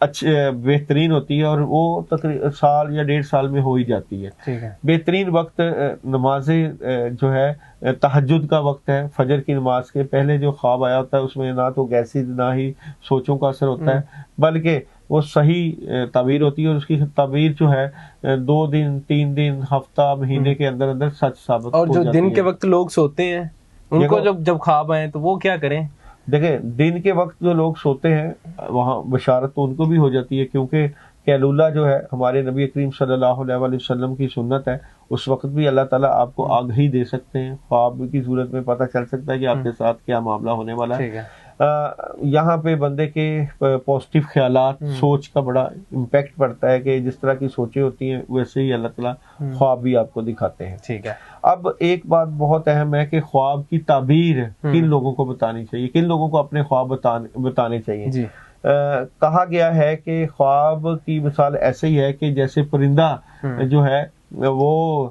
اچھے بہترین ہوتی ہے اور وہ تقریباً سال یا 1.5 سال میں ہو ہی جاتی ہے. ٹھیک ہے. بہترین وقت نمازیں جو ہے تہجد کا وقت ہے. فجر کی نماز کے پہلے جو خواب آیا ہوتا ہے اس میں نہ تو گیسی نہ ہی سوچوں کا اثر ہوتا ہے, بلکہ وہ صحیح تعبیر ہوتی ہے, اور اس کی تعبیر جو ہے 2 دن 3 دن ہفتہ مہینے کے اندر اندر سچ ثابت ہو جاتی ہے. اور جو دن کے وقت لوگ سوتے ہیں ان کو جب خواب آئے تو وہ کیا کریں؟ دیکھیں دن کے وقت جو لوگ سوتے ہیں وہاں بشارت تو ان کو بھی ہو جاتی ہے, کیونکہ قیلولہ جو ہے ہمارے نبی کریم صلی اللہ علیہ وسلم کی سنت ہے. اس وقت بھی اللہ تعالیٰ آپ کو آگہی دے سکتے ہیں, خواب کی صورت میں پتہ چل سکتا ہے کہ آپ کے ساتھ کیا معاملہ ہونے والا ہے. یہاں پہ بندے کے پازیٹیو خیالات سوچ کا بڑا امپیکٹ پڑتا ہے کہ جس طرح کی سوچیں ہوتی ہیں ویسے ہی اللہ تعالیٰ خواب بھی آپ کو دکھاتے ہیں. ٹھیک ہے. اب ایک بات بہت اہم ہے کہ خواب کی تعبیر کن لوگوں کو بتانی چاہیے, کن لوگوں کو اپنے خواب بتانے چاہیے. جی. کہا گیا ہے کہ خواب کی مثال ایسے ہی ہے کہ جیسے پرندہ جو ہے وہ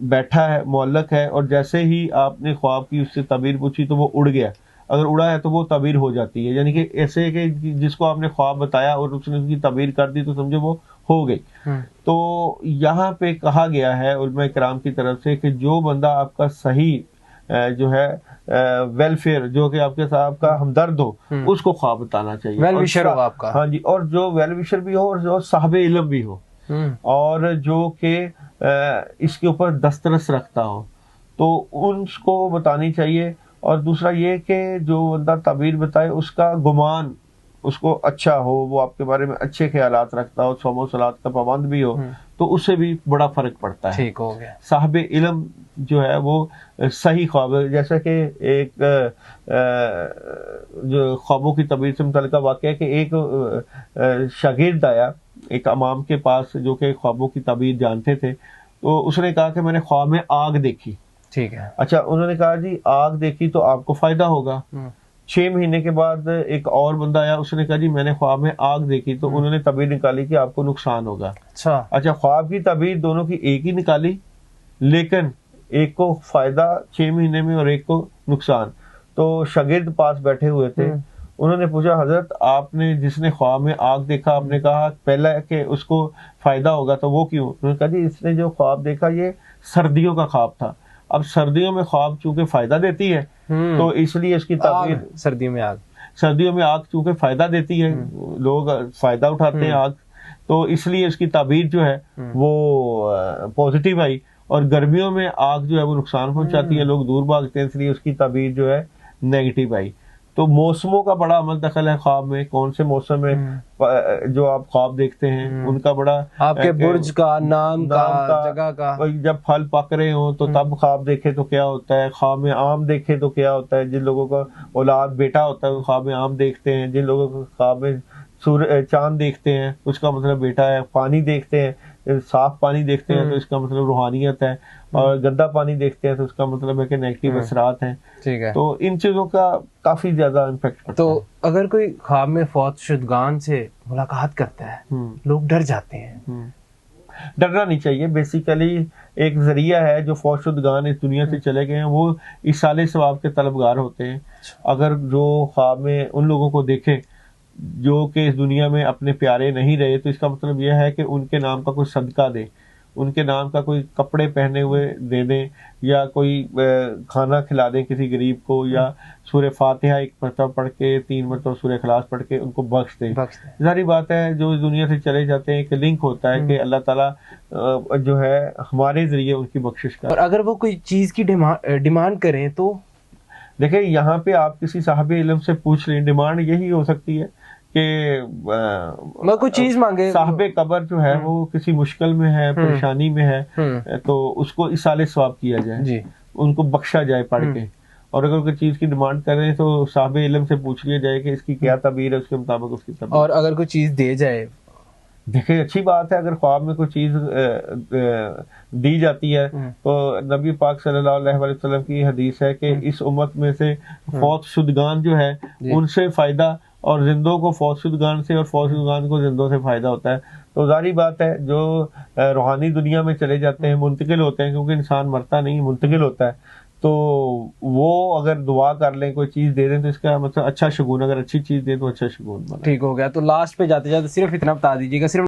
بیٹھا ہے معلق ہے, اور جیسے ہی آپ نے خواب کی اس سے تعبیر پوچھی تو وہ اڑ گیا. اگر اڑا ہے تو وہ تعبیر ہو جاتی ہے, یعنی کہ ایسے کہ جس کو آپ نے خواب بتایا اور اس نے اس کی تعبیر کر دی تو سمجھو وہ ہو گئی. تو یہاں پہ کہا گیا ہے علماء کرام کی طرف سے کہ جو بندہ آپ کا صحیح جو ہے ویلفیئر, جو کہ آپ کے ساتھ آپ کا ہمدرد ہو, اس کو خواب بتانا چاہیے. ویل وشر ہو آپ کا. ہاں جی, اور جو ویل وشر بھی ہو اور جو صاحب علم بھی ہو اور جو کہ اس کے اوپر دسترس رکھتا ہو, تو ان کو بتانی چاہیے. اور دوسرا یہ کہ جو بندہ تعبیر بتائے اس کا گمان اس کو اچھا ہو, وہ آپ کے بارے میں اچھے خیالات رکھتا ہو, صوم و صلات کا پابند بھی ہو, تو اس سے بھی بڑا فرق پڑتا ہے. ٹھیک ہو گیا. صاحب علم جو ہے وہ صحیح خواب, جیسا کہ ایک جو خوابوں کی تعبیر سے متعلقہ واقعہ ہے کہ ایک شاگرد آیا ایک امام کے پاس جو کہ خوابوں کی تعبیر جانتے تھے, تو اس نے کہا کہ میں نے خواب میں آگ دیکھی. ٹھیک ہے. اچھا, انہوں نے کہا جی آگ دیکھی تو آپ کو فائدہ ہوگا. 6 مہینے کے بعد ایک اور بندہ آیا, اس نے کہا جی میں نے خواب میں آگ دیکھی, تو انہوں نے تعبیر نکالی کہ آپ کو نقصان ہوگا. اچھا, خواب کی تعبیر دونوں کی ایک ہی نکالی, لیکن ایک کو فائدہ 6 مہینے میں اور ایک کو نقصان. تو شاگرد پاس بیٹھے ہوئے تھے, انہوں نے پوچھا حضرت آپ نے جس نے خواب میں آگ دیکھا آپ نے کہا پہلا کہ اس کو فائدہ ہوگا, تو وہ کیوں؟ انہوں نے کہا جی اس نے جو خواب دیکھا یہ سردیوں کا خواب تھا. اب سردیوں میں خواب چونکہ فائدہ دیتی ہے تو اس لیے اس کی تعبیر سردیوں میں آگ چونکہ فائدہ دیتی ہے, لوگ فائدہ اٹھاتے ہیں آگ, تو اس لیے اس کی تعبیر جو ہے وہ پازیٹیو آئی. اور گرمیوں میں آگ جو ہے وہ نقصان پہنچاتی ہے, لوگ دور بھاگتے ہیں, اس لیے اس کی تعبیر جو ہے نیگیٹو آئی. تو موسموں کا بڑا عمل دخل ہے خواب میں, کون سے موسم میں جو آپ خواب دیکھتے ہیں ان کا بڑا, آپ کے برج کا, نام کا, جگہ کا. جب پھل پک رہے ہوں تو تب خواب دیکھے تو کیا ہوتا ہے, خواب میں آم دیکھے تو کیا ہوتا ہے. جن لوگوں کا اولاد بیٹا ہوتا ہے وہ خواب میں آم دیکھتے ہیں, جن لوگوں کو خواب میں چاند دیکھتے ہیں اس کا مطلب بیٹا ہے. پانی دیکھتے ہیں, صاف پانی دیکھتے ہیں تو اس کا مطلب روحانیت ہے, اور گندا پانی دیکھتے ہیں تو اس کا مطلب ہے کہ نیگیٹو اثرات ہیں. ٹھیک ہے. تو ان چیزوں کا کافی زیادہ امپیکٹ پڑتا ہے. تو اگر کوئی خواب میں فوت شدگان سے ملاقات کرتا ہے لوگ ڈر جاتے ہیں. ڈرنا نہیں چاہیے. بیسیکلی ایک ذریعہ ہے, جو فوت شدگان اس دنیا سے چلے گئے ہیں وہ ایصال ثواب کے طلبگار ہوتے ہیں. اگر جو خواب میں ان لوگوں کو دیکھے جو کہ اس دنیا میں اپنے پیارے نہیں رہے, تو اس کا مطلب یہ ہے کہ ان کے نام کا کوئی صدقہ دے, ان کے نام کا کوئی کپڑے پہنے ہوئے دے دیں, یا کوئی کھانا کھلا دیں کسی غریب کو, یا سورہ فاتحہ 1 مرتبہ پڑھ کے 3 مرتبہ سورہ اخلاص پڑھ کے ان کو بخش دیں. ظاہری بات ہے جو اس دنیا سے چلے جاتے ہیں ایک لنک ہوتا ہے کہ اللہ تعالیٰ جو ہے ہمارے ذریعے ان کی بخشش کرے. اور اگر وہ کوئی چیز کی ڈیمانڈ کریں تو دیکھیں یہاں پہ آپ کسی صاحب علم سے پوچھ لیں. ڈیمانڈ یہی ہو سکتی ہے کہ کوئی چیز مانگے. صاحب قبر جو ہے وہ کسی مشکل میں ہے, پریشانی میں ہے, تو اس کو ایصال ثواب کیا جائے, ان کو بخشا جائے پڑھ کے. اور اگر کوئی چیز کی ڈیمانڈ کریں تو صاحب علم سے پوچھ لیا جائے کہ اس کی کیا تعبیر ہے, اس کے مطابق اس کی تعبیر. اور اگر کوئی چیز دے جائے, دیکھیں اچھی بات ہے, اگر خواب میں کوئی چیز دی جاتی ہے تو نبی پاک صلی اللہ علیہ وسلم کی حدیث ہے کہ اس امت میں سے فوت شدگان جو ہے ان سے فائدہ, اور زندوں کو فوت شدگان سے اور فوت شدگان کو زندوں سے فائدہ ہوتا ہے. تو ظاہری بات ہے جو روحانی دنیا میں چلے جاتے ہیں منتقل ہوتے ہیں, کیونکہ انسان مرتا نہیں منتقل ہوتا ہے, تو وہ اگر دعا کر لیں کوئی چیز دے دیں تو اس کا مطلب اچھا شگون، اگر اچھی چیز دیں تو اچھا شگون بنا. ٹھیک ہو گیا. تو لاسٹ پہ جاتے جاتے صرف اتنا بتا دیجیے گا، صرف